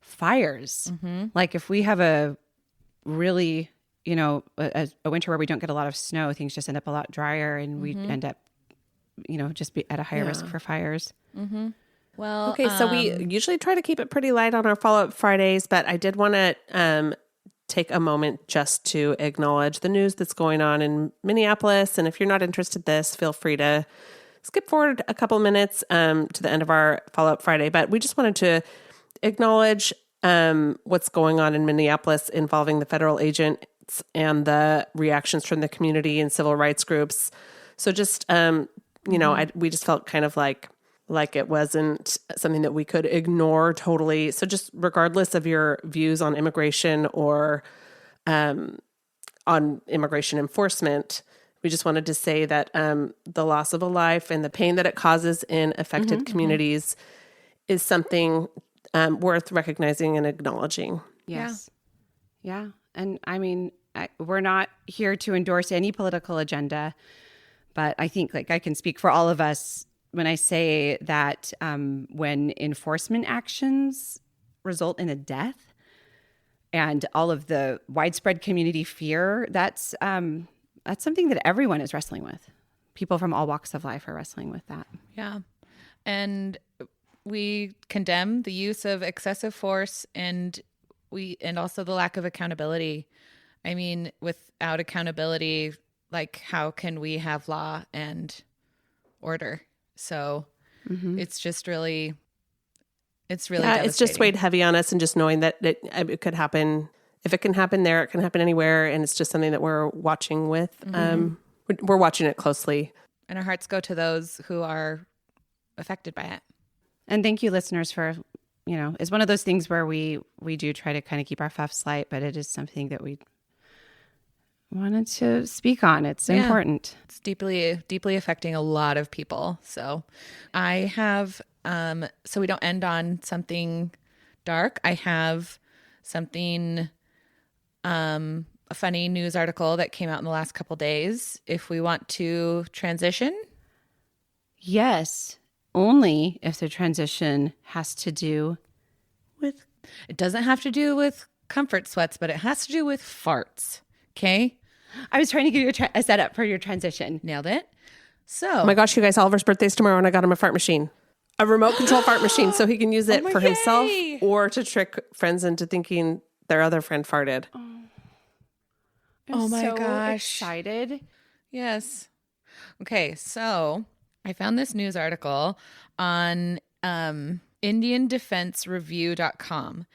fires. Like if we have a really, a winter where we don't get a lot of snow, things just end up a lot drier and we end up, just be at a higher risk for fires. Well, okay, so we usually try to keep it pretty light on our follow-up Fridays, but I did want to take a moment just to acknowledge the news that's going on in Minneapolis. And if you're not interested in this, feel free to skip forward a couple minutes to the end of our follow-up Friday. But we just wanted to acknowledge what's going on in Minneapolis involving the federal agents and the reactions from the community and civil rights groups. So just, we just felt kind of like it wasn't something that we could ignore totally. So just regardless of your views on immigration or on immigration enforcement, we just wanted to say that the loss of a life and the pain that it causes in affected communities is something worth recognizing and acknowledging. Yes. Yeah. And I mean, we're not here to endorse any political agenda, but I think I can speak for all of us when I say that when enforcement actions result in a death and all of the widespread community fear, that's something that everyone is wrestling with. People from all walks of life are wrestling with that. Yeah. And we condemn the use of excessive force and also the lack of accountability. I mean, without accountability, how can we have law and order? So it's just really, it's just weighed heavy on us, and just knowing that it could happen. If it can happen there, it can happen anywhere. And it's just something that we're watching with. We're watching it closely. And our hearts go to those who are affected by it. And thank you, listeners, for, it's one of those things where we do try to kind of keep our FUFs light, but it is something that we wanted to speak on. It's important. It's deeply, deeply affecting a lot of people. So I have, so we don't end on something dark. I have something, a funny news article that came out in the last couple days. If we want to transition. Yes. Only if the transition has to do with. It doesn't have to do with comfort sweats, but it has to do with farts. Okay. I was trying to give you a setup for your transition. Nailed it. So, oh my gosh, you guys, Oliver's birthday's tomorrow, and I got him a fart machine, a remote control fart machine, so he can use it for himself or to trick friends into thinking their other friend farted. I'm my so gosh. excited. Yes. Okay, so I found this news article on IndianDefenseReview.com,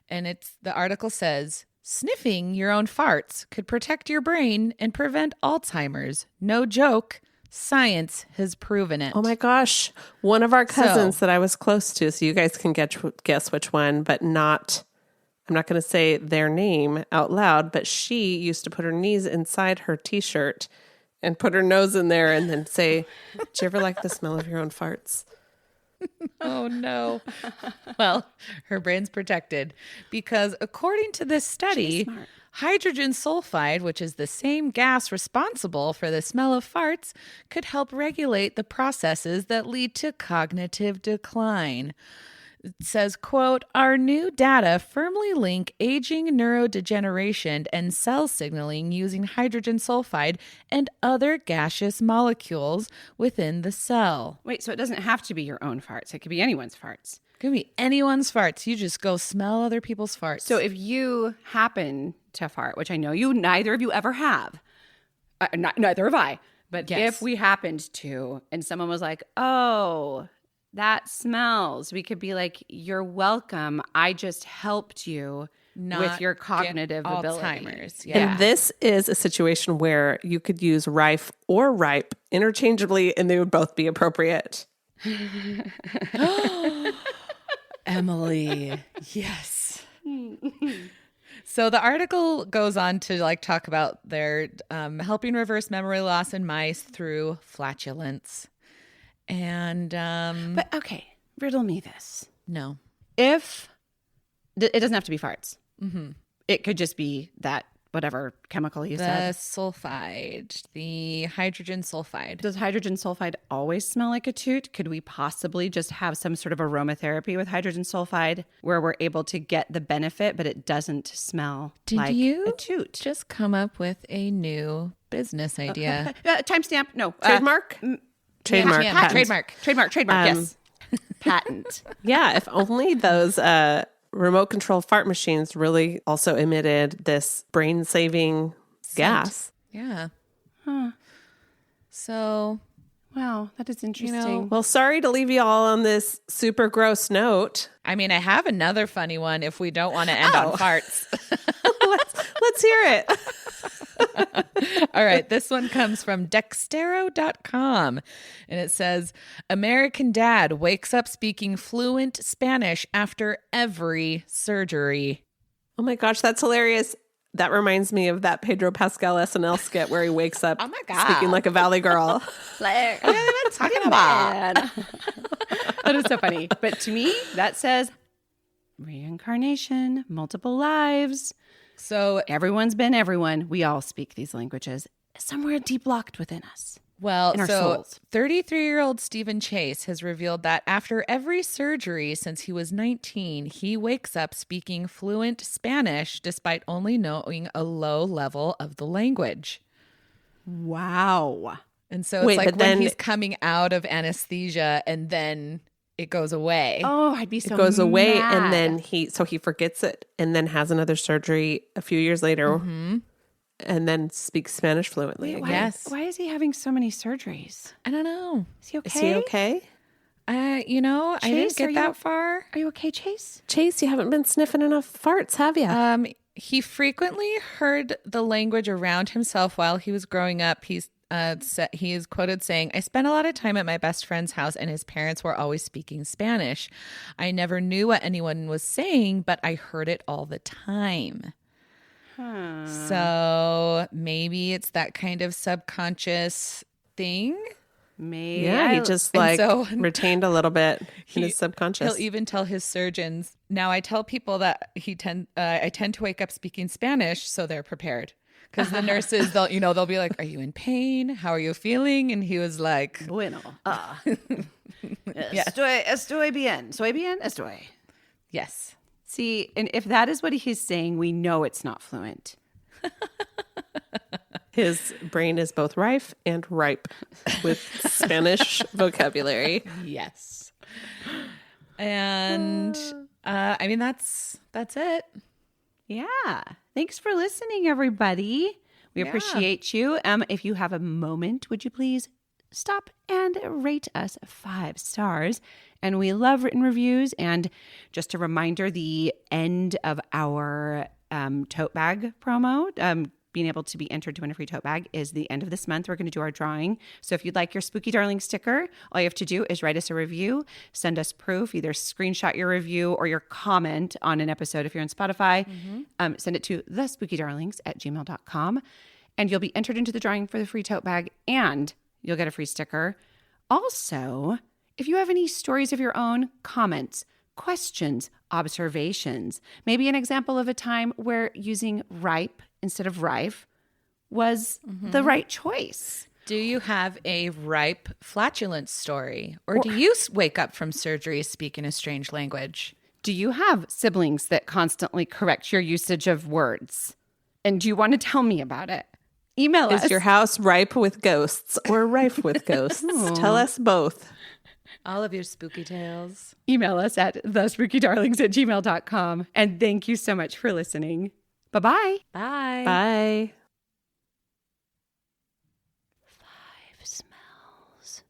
and the article says, sniffing your own farts could protect your brain and prevent Alzheimer's. No joke. Science has proven it. Oh my gosh. One of our cousins that I was close to, so you guys can guess which one, but I'm not going to say their name out loud, but she used to put her knees inside her t-shirt and put her nose in there and then say, "Do you ever like the smell of your own farts?" Oh, no. Well, her brain's protected because according to this study, hydrogen sulfide, which is the same gas responsible for the smell of farts, could help regulate the processes that lead to cognitive decline. It says, quote, our new data firmly link aging, neurodegeneration, and cell signaling using hydrogen sulfide and other gaseous molecules within the cell. Wait, so it doesn't have to be your own farts. It could be anyone's farts. It could be anyone's farts. You just go smell other people's farts. So if you happen to fart, which I know neither of you ever have, neither have I, but if we happened to, and someone was like, oh, that smells, we could be like, you're welcome. I just helped you with your cognitive ability. Alzheimer's. Yeah. And this is a situation where you could use rife or ripe interchangeably and they would both be appropriate. Emily. Yes. So the article goes on to like talk about their helping reverse memory loss in mice through flatulence. And But okay, riddle me this. no. If it doesn't have to be farts. Mm-hmm. It could just be that whatever chemical you The said. sulfide, the hydrogen sulfide. Does hydrogen sulfide always smell like a toot? Could we possibly just have some sort of aromatherapy with hydrogen sulfide where we're able to get the benefit, but it doesn't smell like a toot? Just come up with a new business idea? Timestamp? No. Trademark? Trademark. Yeah, Patent. trademark. Yes. Patent. Yeah, if only those remote control fart machines really also emitted this brain saving gas. Yeah. So, Wow, that is interesting. Well, sorry to leave you all on this super gross note. I mean, I have another funny one if we don't want to end on farts. Let's hear it. All right. This one comes from Dextero.com. And it says, American dad wakes up speaking fluent Spanish after every surgery. Oh my gosh, that's hilarious. That reminds me of that Pedro Pascal SNL skit where he wakes up Oh my God. speaking like a valley girl. Like, what are they talking about? That is so funny. But to me, that says reincarnation, multiple lives. So, Everyone's been everyone. We all speak these languages somewhere deep locked within us. well, in our so souls. 33-year-old Stephen Chase has revealed that after every surgery since he was 19, he wakes up speaking fluent Spanish despite only knowing a low level of the language. Wow. And so it's Wait, like but when then- he's coming out of anesthesia and then it goes away. Oh, I'd be so It goes away mad. and then he forgets it and then has another surgery a few years later and then speaks Spanish fluently Wait, again. why, Yes. why is he having so many surgeries? I don't know. Is he okay? Is he okay? I Chase, didn't are get you- that far. Are you okay, Chase? Chase, you haven't been sniffing enough farts, have you? He frequently heard the language around himself while he was growing up. He is quoted saying, I spent a lot of time at my best friend's house and his parents were always speaking Spanish. I never knew what anyone was saying, but I heard it all the time. So maybe it's that kind of subconscious thing. Maybe. Yeah, he just and like so- retained a little bit in his subconscious. He'll even tell his surgeons. Now I tell people that I tend to wake up speaking Spanish, so they're prepared. Because the nurses, they'll be like, "Are you in pain? How are you feeling?" And he was like, Bueno. Estoy bien. Soy bien. Estoy. "Yes, See, and if that is what he's saying, we know it's not fluent. His brain is both rife and ripe with Spanish vocabulary. yes." And I mean, that's it. Yeah. Thanks for listening, everybody. We appreciate you. If you have a moment, would you please stop and rate us 5 stars? And we love written reviews. And just a reminder, the end of our tote bag promo, being able to be entered to win a free tote bag, is the end of this month. We're going to do our drawing. So if you'd like your Spooky Darling sticker, all you have to do is write us a review, send us proof, either screenshot your review or your comment on an episode if you're on Spotify. Send it to thespookydarlings@gmail.com. And you'll be entered into the drawing for the free tote bag and you'll get a free sticker. Also, if you have any stories of your own, comments, questions, observations, maybe an example of a time where using ripe instead of rife was the right choice. Do you have a ripe flatulence story? Or do you wake up from surgery speaking a strange language? Do you have siblings that constantly correct your usage of words? And do you want to tell me about it? Email us. Is your house ripe with ghosts or rife with ghosts? Tell us both. All of your spooky tales. Email us at thespookydarlings@gmail.com. And thank you so much for listening. Bye-bye. Bye. Bye. 5 smells.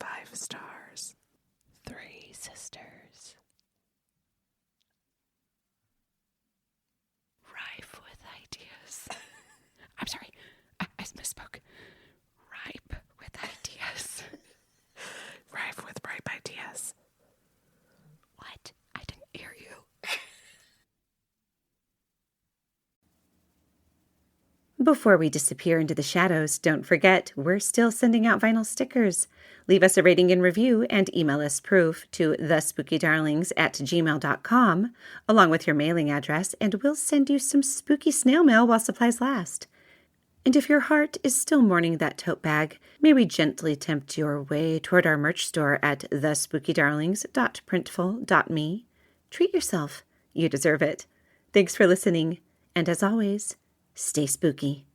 5 stars. 3 sisters. I'm sorry. I misspoke. Ripe with ideas. Rife with ripe ideas. What? I didn't hear you. Before we disappear into the shadows, don't forget, we're still sending out vinyl stickers. Leave us a rating and review and email us proof to thespookydarlings@gmail.com, along with your mailing address, and we'll send you some spooky snail mail while supplies last. And if your heart is still mourning that tote bag, may we gently tempt your way toward our merch store at thespookydarlings.printful.me. Treat yourself. You deserve it. Thanks for listening. And as always, stay spooky.